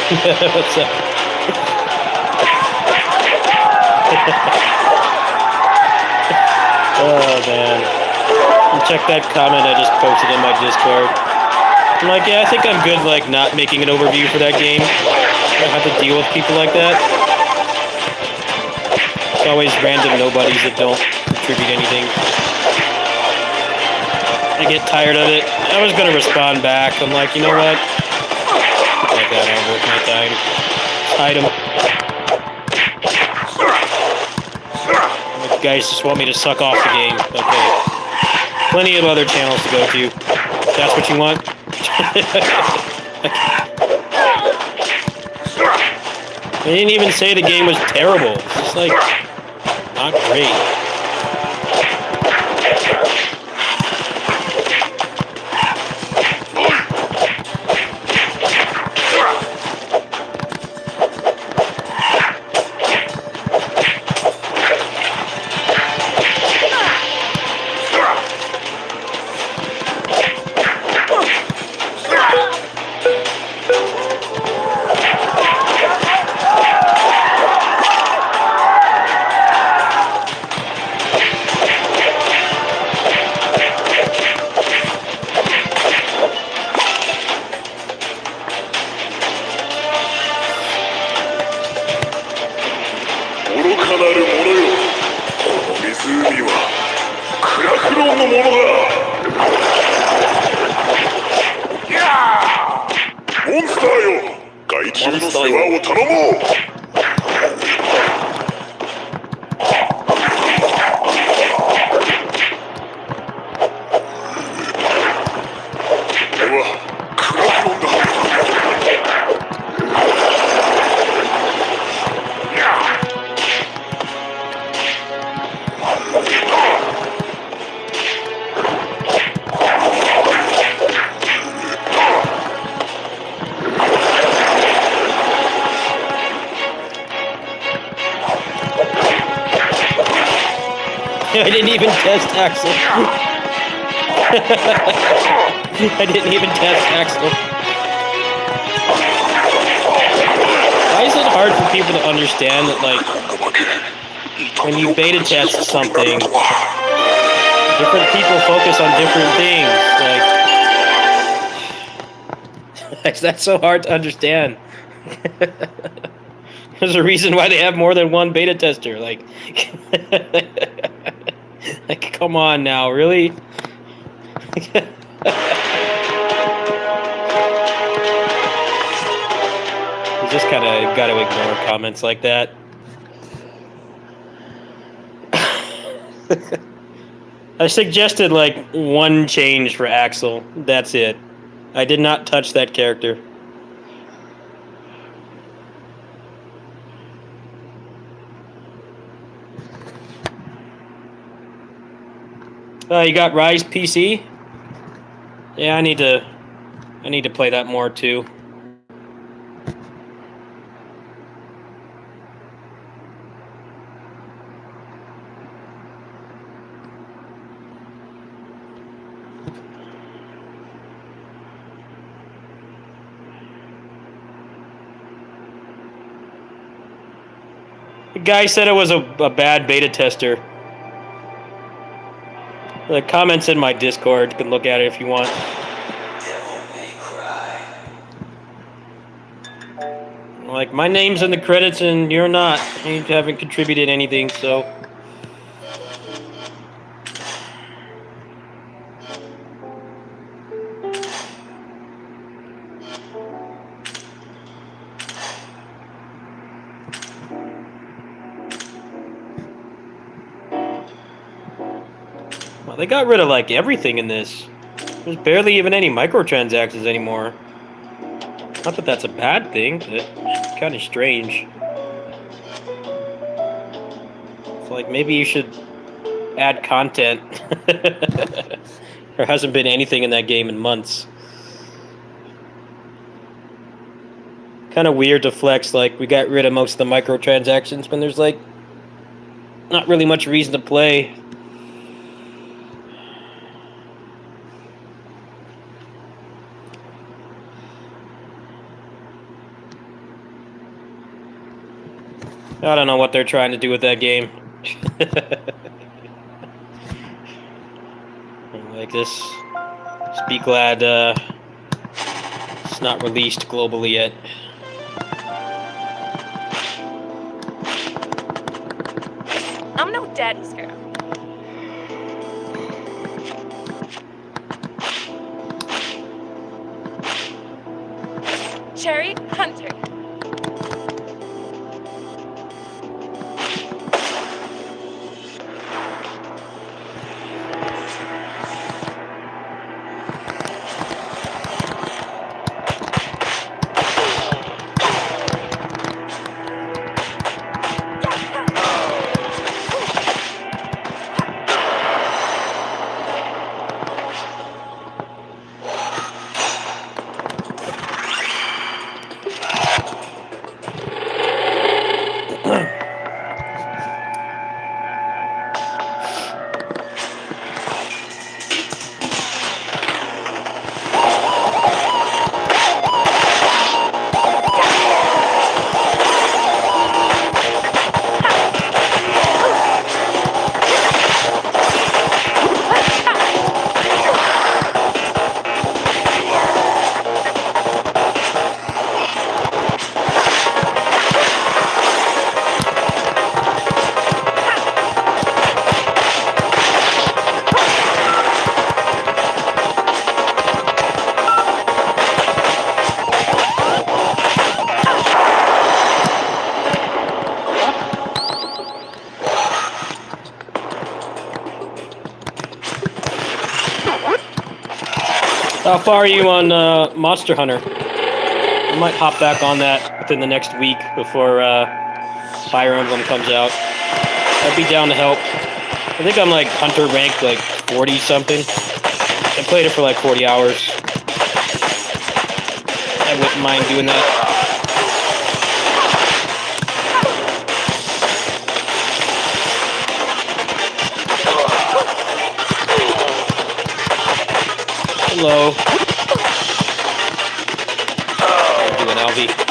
What's up? Oh man. And check that comment I just posted in my Discord. I'm like, yeah, I think I'm good like not making an overview for that game. I don't have to deal with people like that. It's always random nobodies that don't contribute anything. I get tired of it. I was gonna respond back. I'm like, you know what? Like that, I'll worth my time. Hide him. You guys just want me to suck off the game. Okay. Plenty of other channels to go to. That's what you want? They didn't even say the game was terrible. It's just like, not great. I didn't even test Axel. I didn't even test Axel. Why is it hard for people to understand that, like, when you beta test something, different people focus on different things? Like, that's so hard to understand. There's a reason why they have more than one beta tester. Like, like, come on now, really? You just kind of got to ignore comments like that. I suggested, like, one change for Axel. That's it. I did not touch that character. You got Rise PC? Yeah, I need to play that more too. The guy said it was a bad beta tester. The comments in my Discord, you can look at it if you want. Devil may cry. Like, my name's in the credits and you're not. You haven't contributed anything, so. Well, they got rid of, like, everything in this. There's barely even any microtransactions anymore. Not that that's a bad thing, but it's kind of strange. It's like, maybe you should add content. There hasn't been anything in that game in months. Kind of weird to flex, like, we got rid of most of the microtransactions when there's, like, not really much reason to play. I don't know what they're trying to do with that game. Like this. Just be glad it's not released globally yet. I'm no daddy's girl. Cherry Hunter. How far are you on Monster Hunter? I might hop back on that within the next week before Fire Emblem comes out. I'd be down to help. I think I'm like Hunter rank like 40 something. I played it for like 40 hours. I wouldn't mind doing that. Hello. I'm doing Alvy.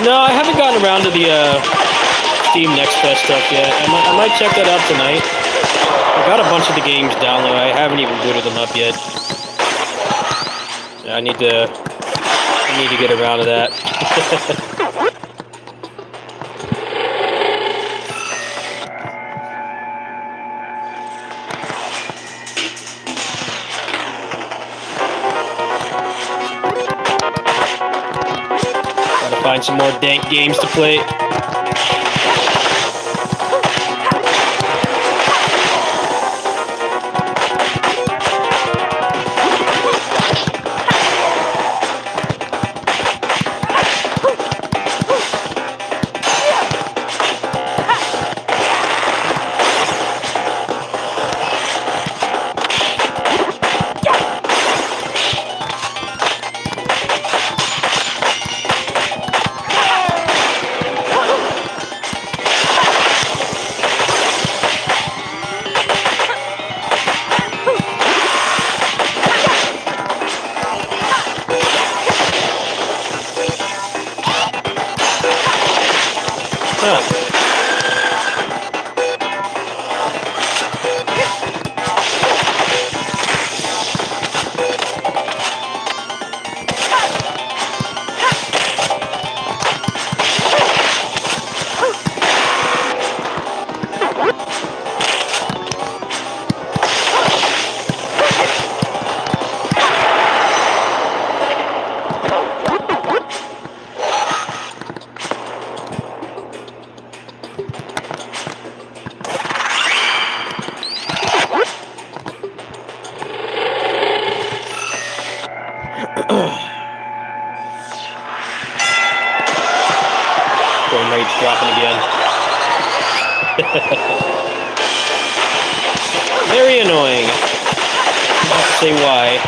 No, I haven't gotten around to the Steam Next Fest stuff yet. I might check that out tonight. I got a bunch of the games downloaded. I haven't even booted them up yet. Yeah, I need to get around to that. Gotta find some more dank games to play. Huh. Frame rate's dropping again. Very annoying. I have to say why.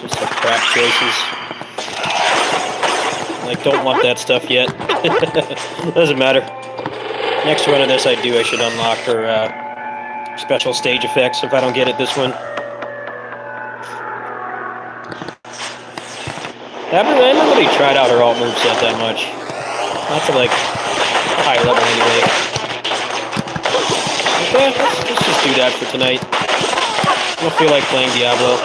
Just some crap choices. Like, don't want that stuff yet. Doesn't matter. Next run of this I should unlock her special stage effects if I don't get it this one. I haven't really tried out her alt moveset that much. Not to, like, high level anyway. Okay, let's just do that for tonight. I don't feel like playing Diablo.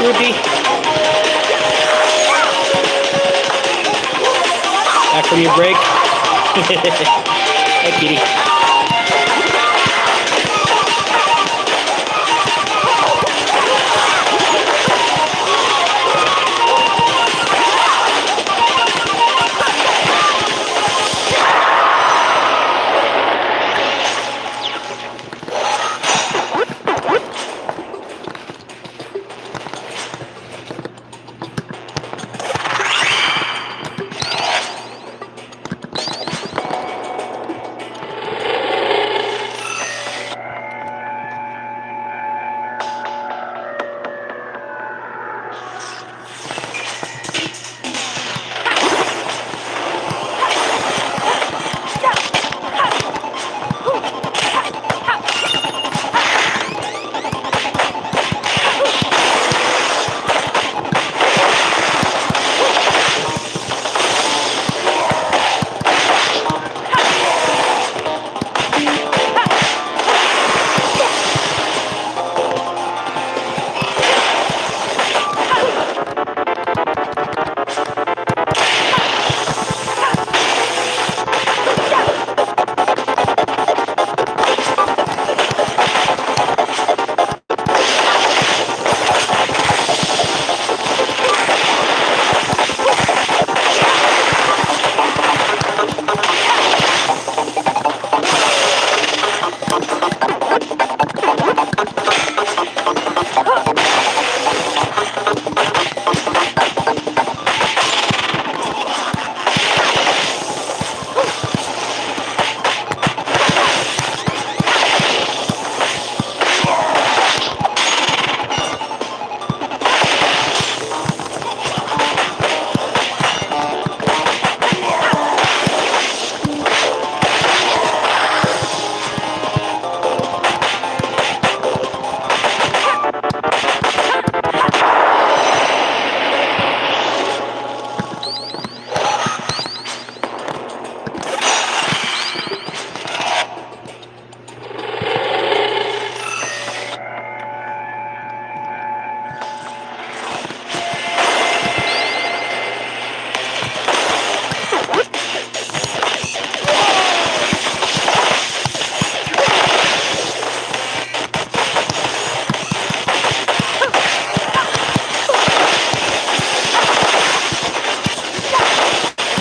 Rupee. Back from your break. Hey, kitty.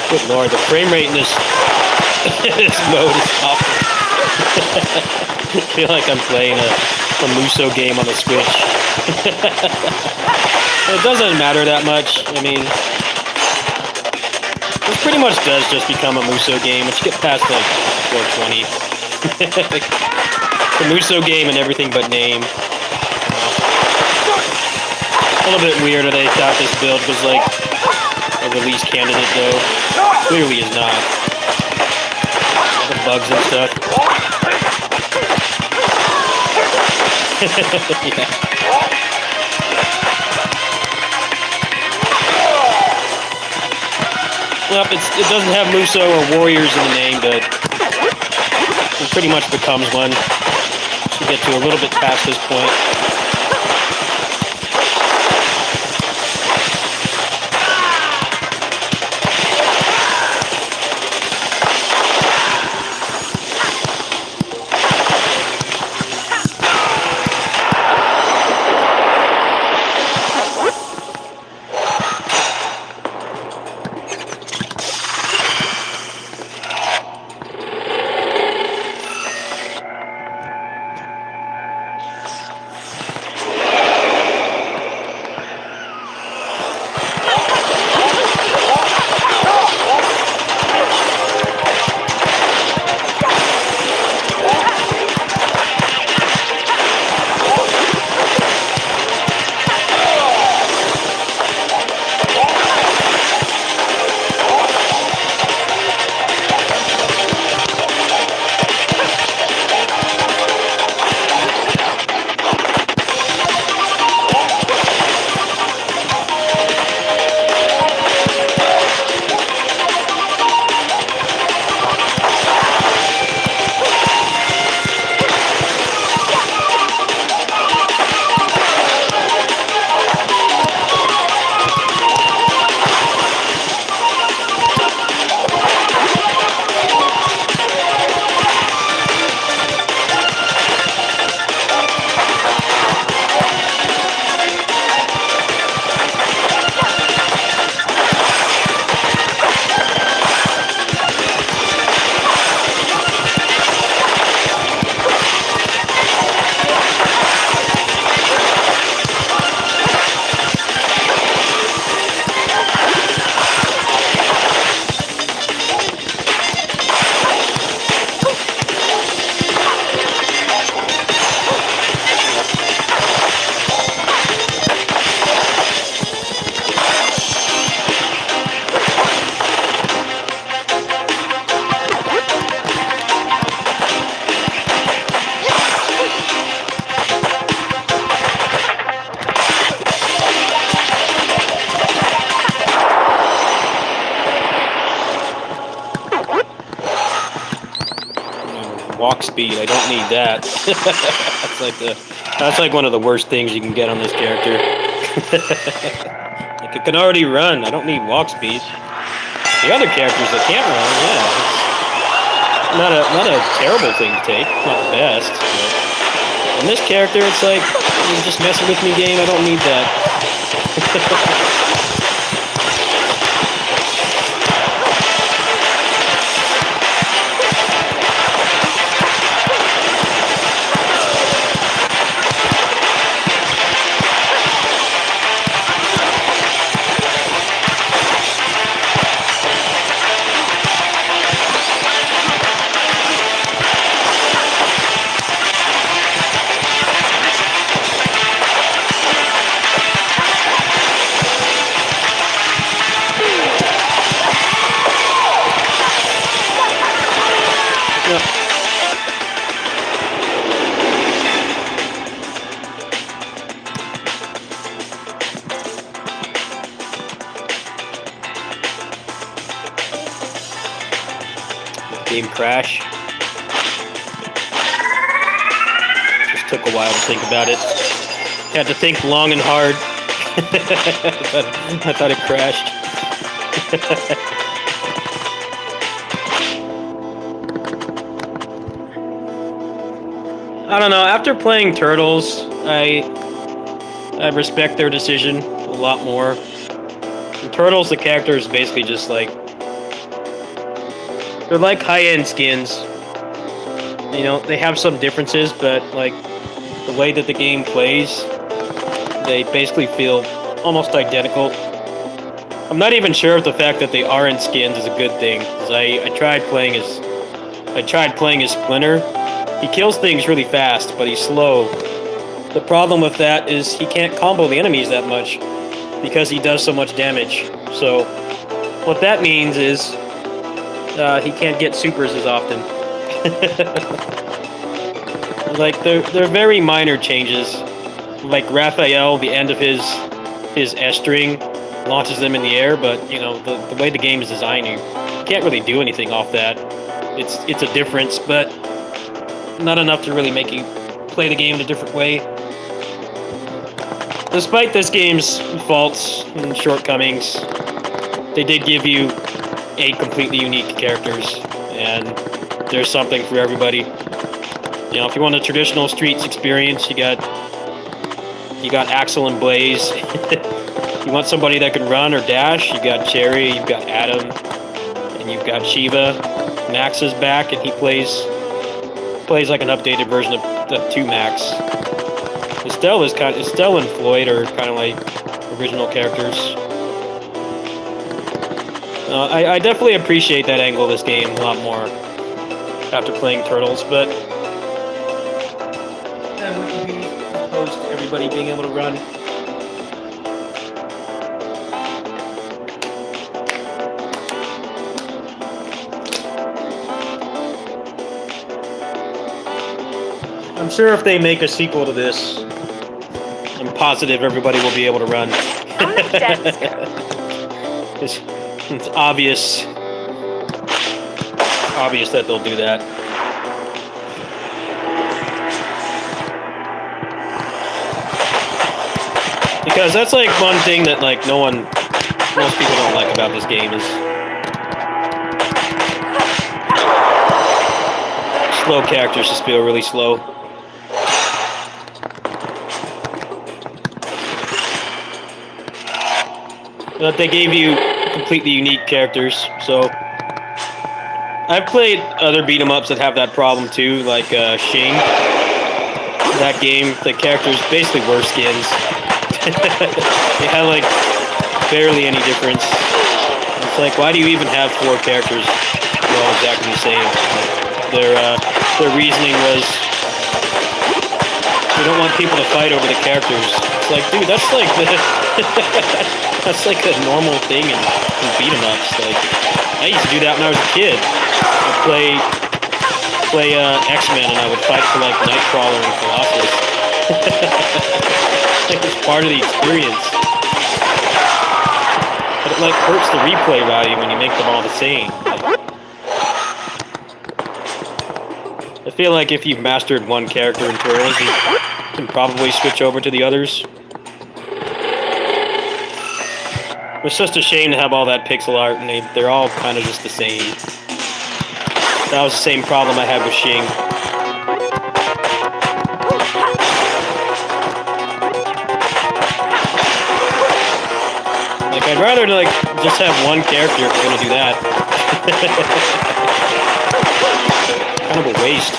Good lord, the frame rate in this, this mode is awful. I feel like I'm playing a Muso game on the Switch. It doesn't matter that much. I mean, this pretty much does just become a Muso game. Once you get past like 420. It's a Muso game and everything but name. A little bit weird that they thought this build was like a release candidate though. Clearly is not. All the bugs and stuff. Yeah. Well, it doesn't have Muso or Warriors in the name, but it pretty much becomes one. To get to a little bit past this point. speed. I don't need that. That's like one of the worst things you can get on this character. Like, it can already run. I don't need walk speed. The other characters that can't run, yeah, it's not a terrible thing to take. Not the best. But in this character, it's like, you're just messing with me, game. I don't need that. Game crash. Just took a while to think about it. Had to think long and hard. I thought it crashed. I don't know. After playing Turtles, I respect their decision a lot more. In Turtles, the character is basically just like, they're like high-end skins. You know, they have some differences, but like the way that the game plays, they basically feel almost identical. I'm not even sure if the fact that they aren't skins is a good thing, because I tried playing as Splinter. He kills things really fast, but he's slow. The problem with that is he can't combo the enemies that much because he does so much damage. So what that means is he can't get supers as often. Like, they're very minor changes. Like Raphael, the end of his S string launches them in the air, but you know, the way the game is designed, you can't really do anything off that. It's a difference, but not enough to really make you play the game in a different way. Despite this game's faults and shortcomings, they did give you 8 completely unique characters, and there's something for everybody. You know, if you want a traditional Streets experience, you got Axel and Blaze. You want somebody that can run or dash, you got Cherry, you've got Adam, and you've got Shiva. Max is back, and he plays like an updated version of the 2 Max. Estelle and Floyd are kind of like original characters. I definitely appreciate that angle of this game a lot more after playing Turtles, but that wouldn't be opposed to everybody being able to run. I'm sure if they make a sequel to this, I'm positive everybody will be able to run. I'm not dead scared. It's obvious that they'll do that. Because that's like one thing that like most people don't like about this game is slow characters just feel really slow. But they gave you completely unique characters, so I've played other beat-em-ups that have that problem too, like Shing. That game, the characters basically were skins. They had like barely any difference. It's like, why do you even have 4 characters? They're all exactly the same. Their reasoning was, we don't want people to fight over the characters. It's like, dude, that's like that's like a normal thing in beat-em-ups. Like, I used to do that when I was a kid. I'd play X-Men, and I would fight for like Nightcrawler and Colossus. Like, it's part of the experience. But it like hurts the replay value when you make them all the same. Like, feel like if you've mastered one character in Turtles, you can probably switch over to the others. It's just a shame to have all that pixel art, and they're all kind of just the same. That was the same problem I had with Shing. Like, I'd rather like just have one character if we're gonna do that. Kind of a waste.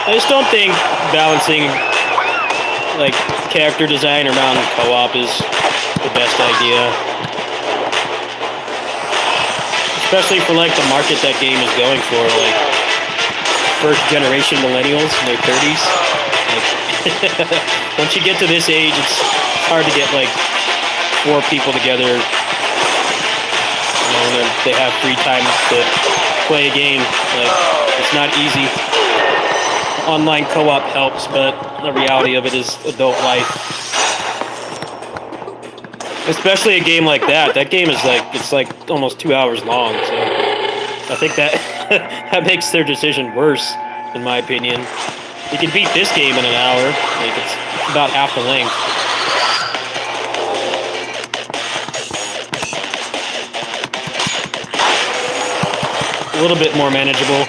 I just don't think balancing like character design around co-op is the best idea. Especially for like the market that game is going for, like first generation millennials in their 30s. Like, once you get to this age, it's hard to get like 4 people together, and then they have free time to play a game. Like, it's not easy. Online co-op helps, but the reality of it is adult life. Especially a game like that. That game is like, it's like almost 2 hours long, so I think that that makes their decision worse, in my opinion. You can beat this game in an hour. Like, it's about half the length. A little bit more manageable.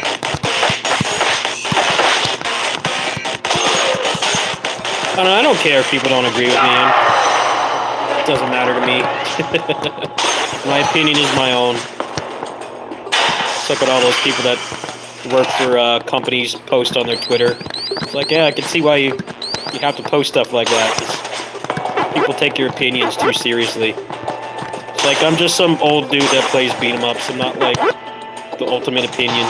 I don't care if people don't agree with me. It doesn't matter to me. My opinion is my own. It's like what all those people that work for companies post on their Twitter. It's like, yeah, I can see why you have to post stuff like that. 'Cause people take your opinions too seriously. It's like, I'm just some old dude that plays beat 'em ups. I'm not like the ultimate opinion.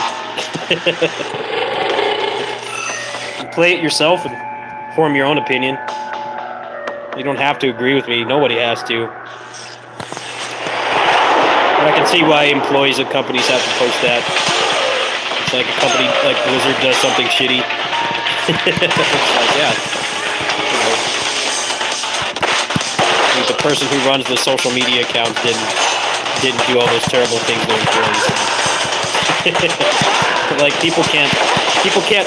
You play it yourself and form your own opinion. You don't have to agree with me. Nobody has to. But I can see why employees of companies have to post that. It's like a company like Blizzard does something shitty. It's like, yeah. You know, the person who runs the social media account didn't do all those terrible things to employees. Like, people can't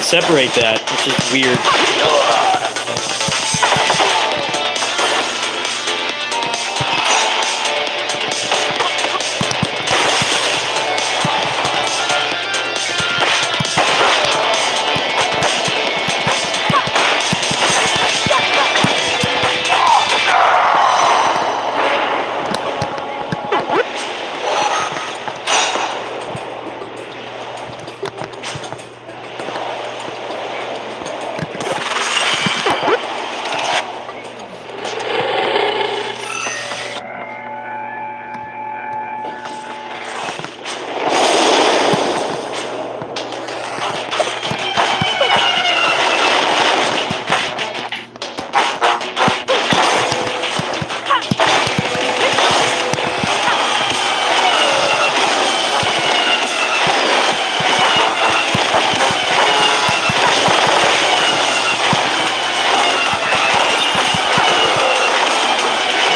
separate that, which is weird.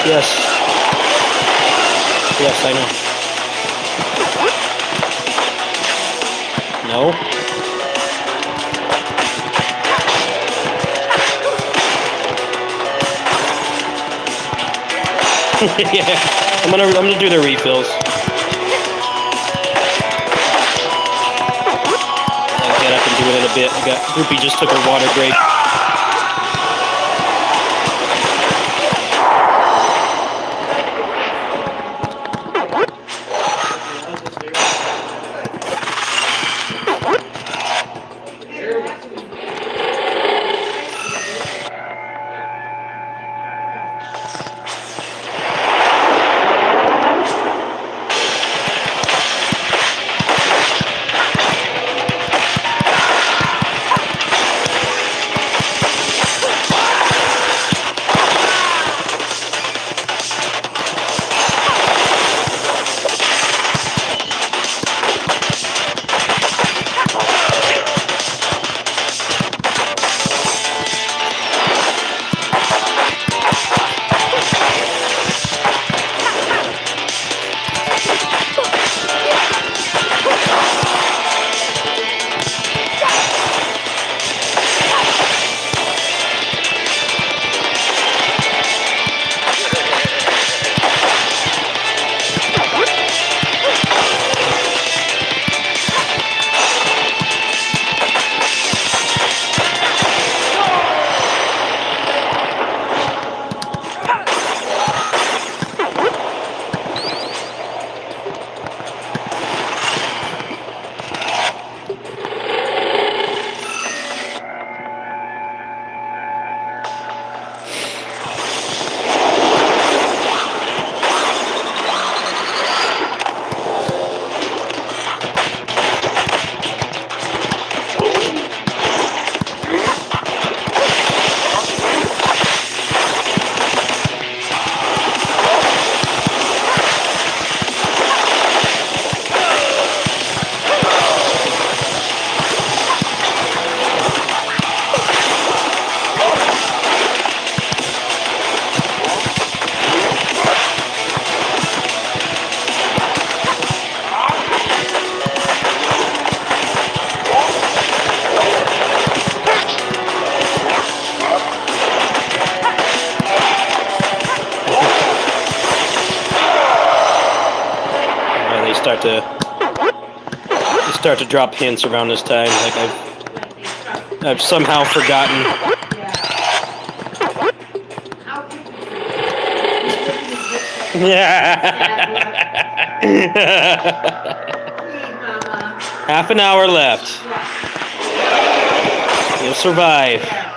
Yes. Yes, I know. No? Yeah, I'm gonna do the refills. I'll get up and do it in a bit. Groupie just took her water break. start to drop hints around this time. Like I've somehow forgotten. Half an hour left. You'll survive.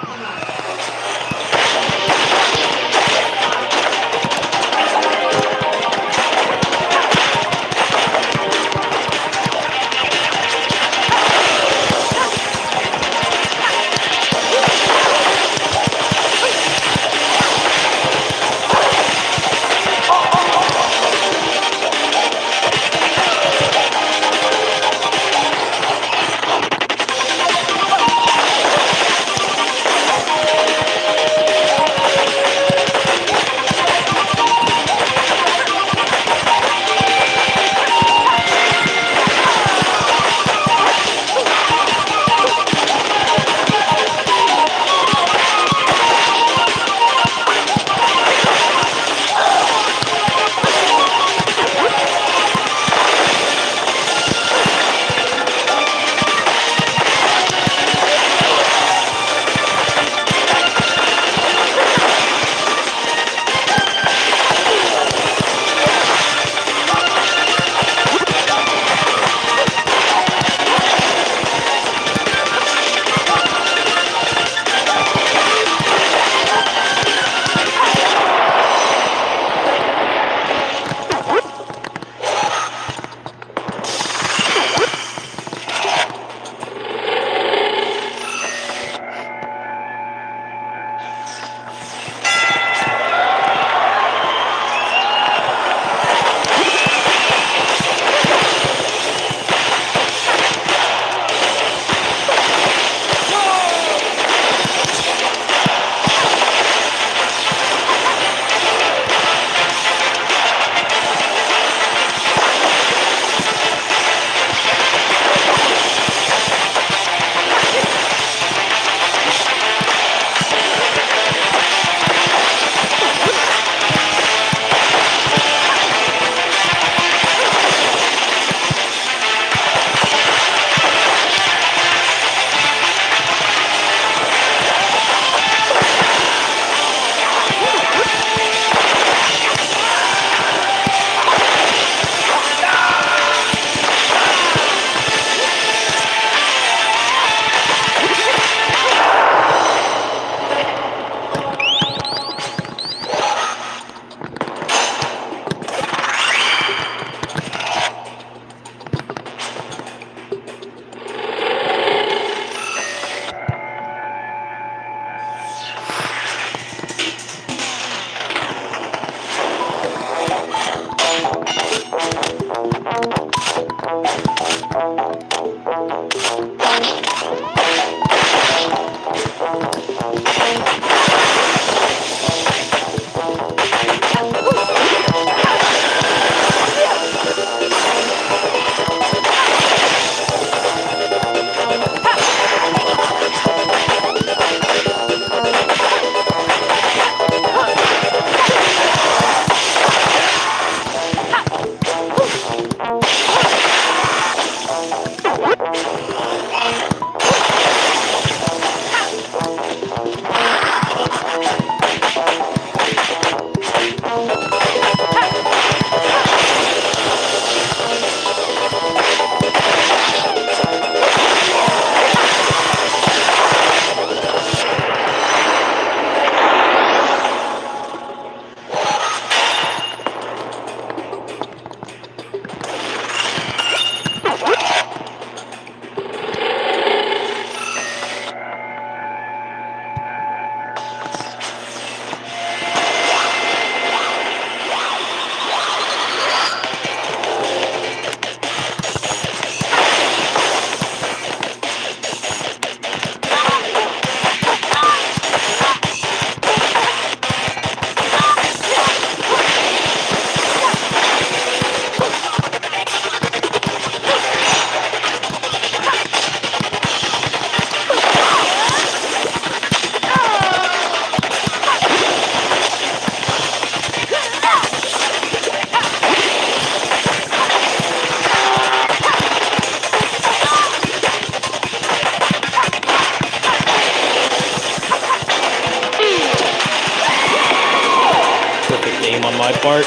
my part.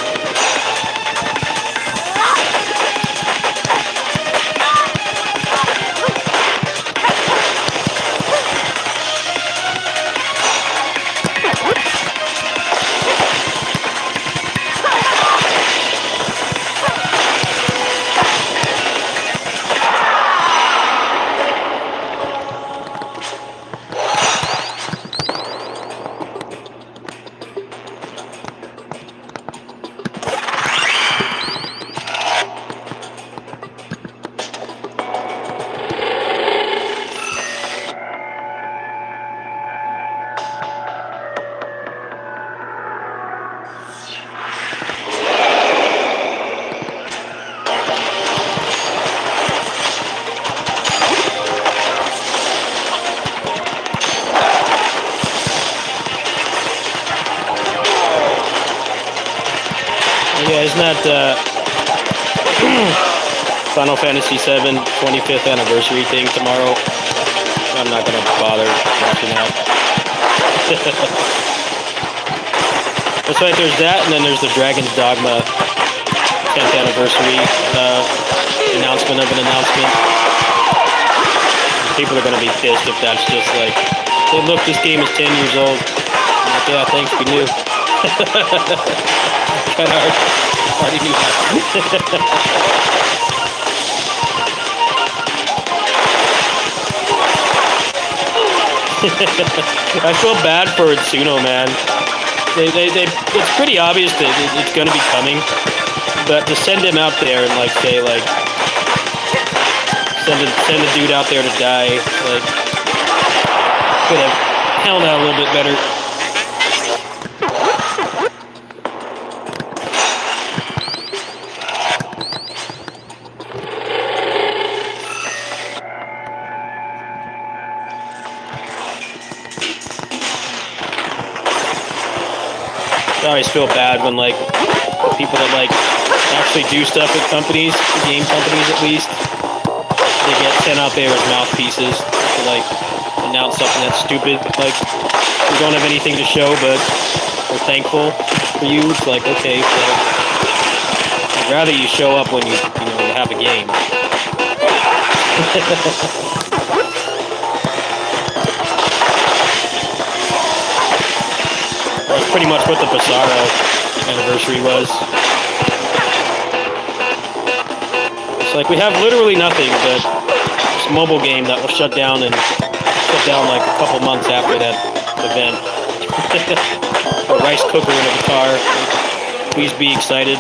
Yeah, isn't that Final Fantasy VII 25th anniversary thing tomorrow? I'm not gonna bother watching that. That's right, there's that, and then there's the Dragon's Dogma 10th anniversary announcement of an announcement. People are gonna be pissed if that's just like, hey look, this game is 10 years old. I'm like, yeah, thanks, we knew. Kind of already knew that. I feel bad for Itsuno, man. It's pretty obvious that it's going to be coming, but to send him out there and like say like send a dude out there to die, like could have held out a little bit better. I always feel bad when like people that like actually do stuff at companies, game companies at least, they get sent out there as mouthpieces to like announce something that's stupid. Like we don't have anything to show, but we're thankful for you. It's like okay, well, I'd rather you show up when you have a game. That's pretty much what the Basara anniversary was. It's like we have literally nothing but this mobile game that will shut down like a couple months after that event. A rice cooker and a guitar. Please be excited.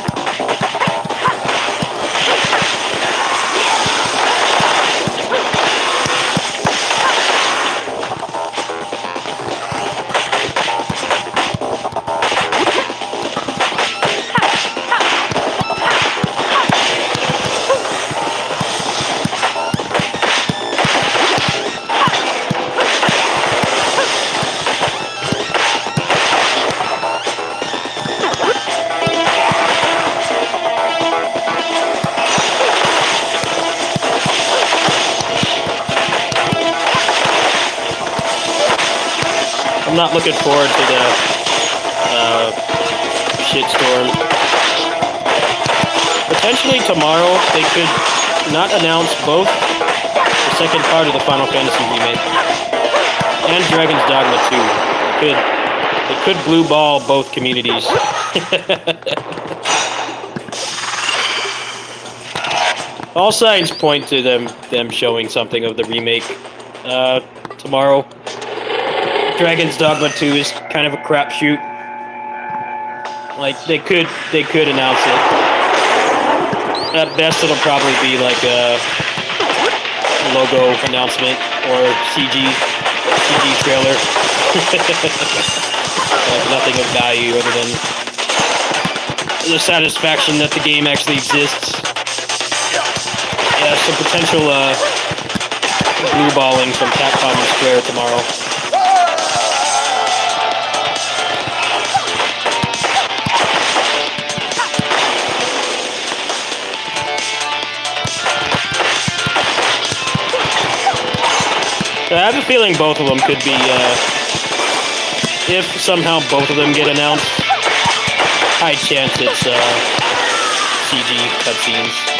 I'm not looking forward to the shitstorm. Potentially tomorrow they could not announce both the second part of the Final Fantasy remake and Dragon's Dogma 2. They could blue ball both communities. All signs point to them showing something of the remake tomorrow. Dragon's Dogma 2 is kind of a crapshoot. Like they could announce it. At best, it'll probably be like a logo announcement or CG trailer. Like nothing of value other than the satisfaction that the game actually exists. Yeah, some potential blue balling from Capcom and Square tomorrow. I have a feeling both of them could be, if somehow both of them get announced, high chance it's CG cutscenes.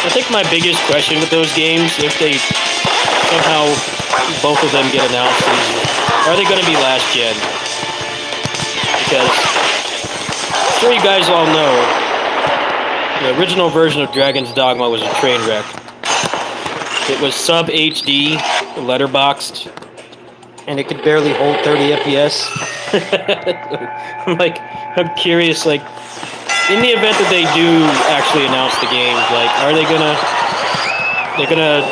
I think my biggest question with those games, if they somehow both of them get announced, is are they going to be last gen? Because I'm sure you guys all know the original version of Dragon's Dogma was a train wreck. It was sub HD, letterboxed, and it could barely hold 30 FPS. I'm curious, like, in the event that they do actually announce the game, like, are they gonna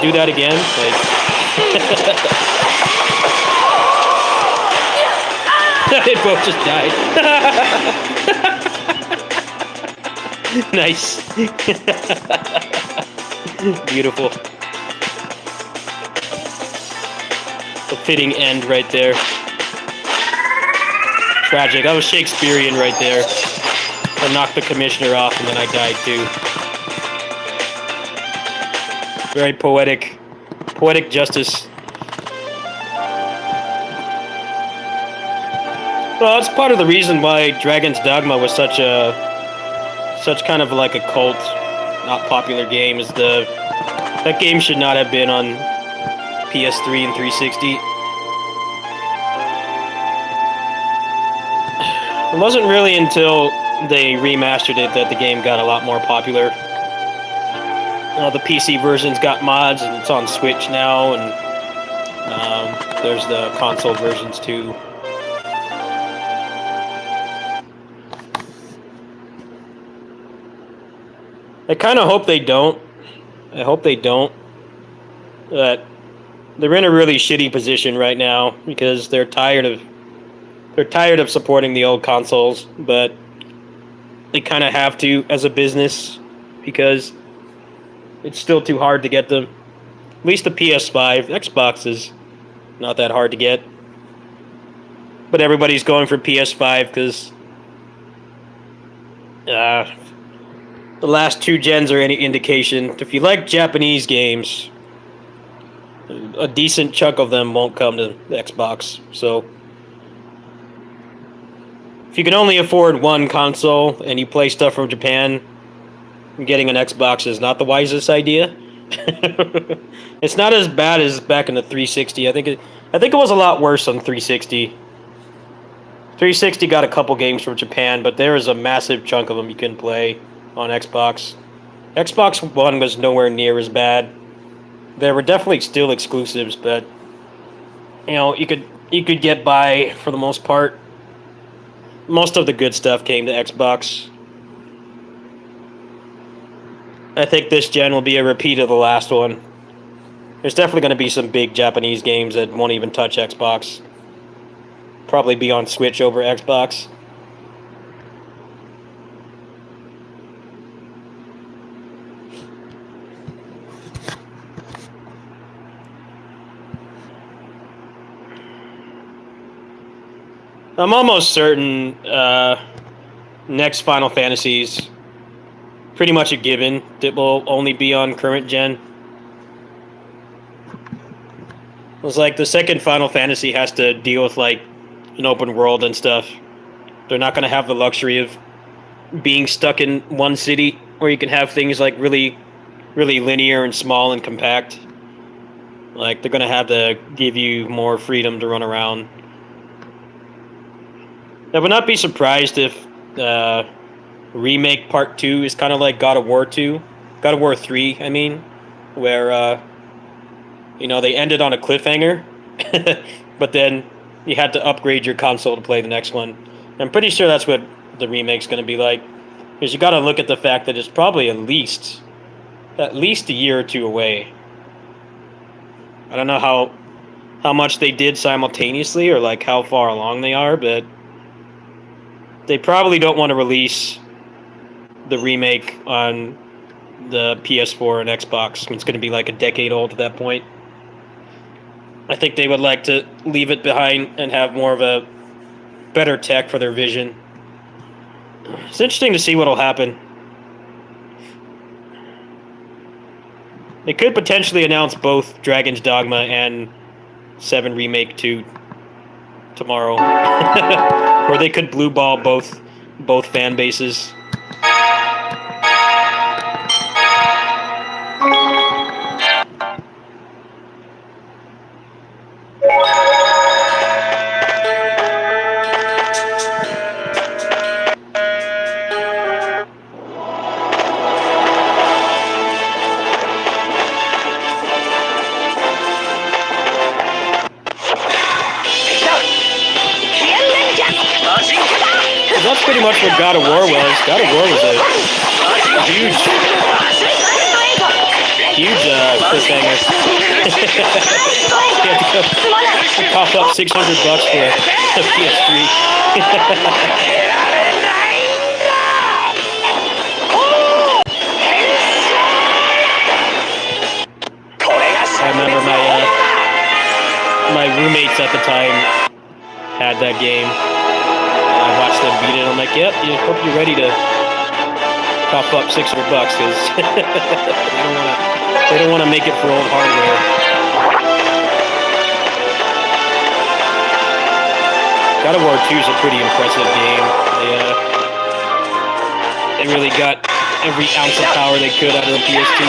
do that again? Like, they both just died. Nice. Beautiful. A fitting end right there. Tragic. That was Shakespearean right there. I knocked the commissioner off and then I died too. Very poetic. Poetic justice. Well, that's part of the reason why Dragon's Dogma was such kind of like a cult, not popular game, is that game should not have been on PS3 and 360. It wasn't really until they remastered it that the game got a lot more popular. The PC version's got mods and it's on Switch now, and there's the console versions too. I kind of hope they don't. I hope they don't. But they're in a really shitty position right now because they're tired of supporting the old consoles, but they kind of have to as a business because it's still too hard to get them. At least the PS5, Xbox is not that hard to get. But everybody's going for PS5 because the last two gens are any indication. If you like Japanese games, a decent chunk of them won't come to the Xbox. So if you can only afford one console and you play stuff from Japan, getting an Xbox is not the wisest idea. It's not as bad as back in the 360. I think it was a lot worse on 360. 360 got a couple games from Japan, but there is a massive chunk of them you can play on Xbox. Xbox One was nowhere near as bad. There were definitely still exclusives, but you could get by for the most part. Most of the good stuff came to Xbox. I think this gen will be a repeat of the last one. There's definitely going to be some big Japanese games that won't even touch Xbox. Probably be on Switch over Xbox. I'm almost certain next Final Fantasies pretty much a given that will only be on current gen. It was like the second Final Fantasy has to deal with like an open world and stuff. They're not going to have the luxury of being stuck in one city where you can have things like really, really linear and small and compact. Like they're going to have to give you more freedom to run around. I would not be surprised if Remake Part 2 is kind of like God of War 2. God of War 3, I mean. Where, they ended on a cliffhanger. But then you had to upgrade your console to play the next one. I'm pretty sure that's what the remake's going to be like. Because you got to look at the fact that it's probably at least a year or two away. I don't know how much they did simultaneously or like how far along they are, but they probably don't want to release the remake on the PS4 and Xbox. It's going to be like a decade old at that point. I think they would like to leave it behind and have more of a better tech for their vision. It's interesting to see what will happen. They could potentially announce both Dragon's Dogma and 7 Remake 2 tomorrow. Or they could blue ball both fan bases. That's pretty much what God of War was. God of War was a huge cliffhanger. You had to go cough up $600 for a PS3. I remember my roommates at the time had that game. I watched them beat it. I'm like, yep, I hope you're ready to cough up $600 because they don't want to make it for old hardware. God of War 2 is a pretty impressive game. They really got every ounce of power they could out of the PS2.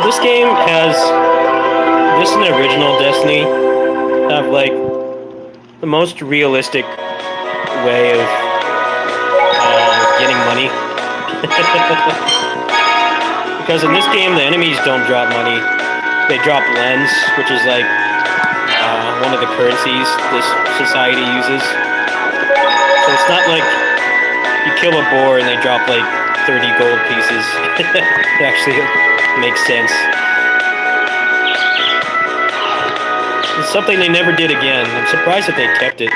This game has, this and the original Destiny have like the most realistic way of getting money. Because in this game, the enemies don't drop money; they drop lens, which is like one of the currencies this society uses. So it's not like you kill a boar and they drop like 30 gold pieces. It actually makes sense. It's something they never did again. I'm surprised that they kept it.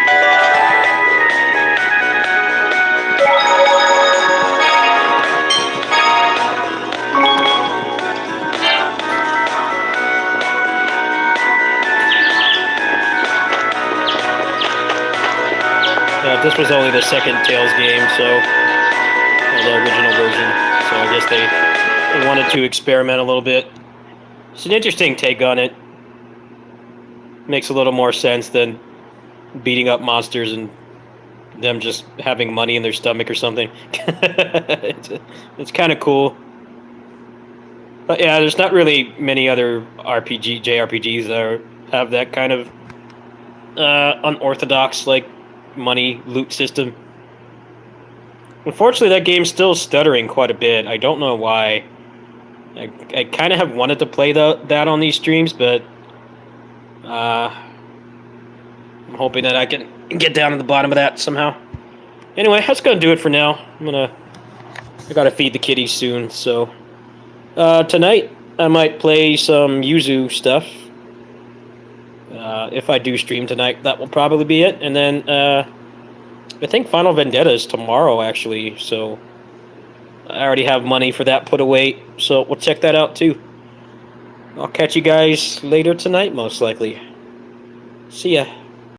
this was only the second Tales game, so the original version. So I guess they wanted to experiment a little bit. It's an interesting take on it. Makes a little more sense than beating up monsters and them just having money in their stomach or something. It's kind of cool. But yeah, there's not really many other JRPGs that have that kind of unorthodox, like, money loot system. Unfortunately, that game's still stuttering quite a bit. I don't know why. I kind of have wanted to play that on these streams, but I'm hoping that I can get down to the bottom of that somehow. Anyway, that's gonna do it for now. I gotta feed the kitties soon, so tonight I might play some Yuzu stuff. If I do stream tonight, that will probably be it. And then I think Final Vendetta is tomorrow, actually, so I already have money for that put away, so we'll check that out too. I'll catch you guys later tonight, most likely. See ya.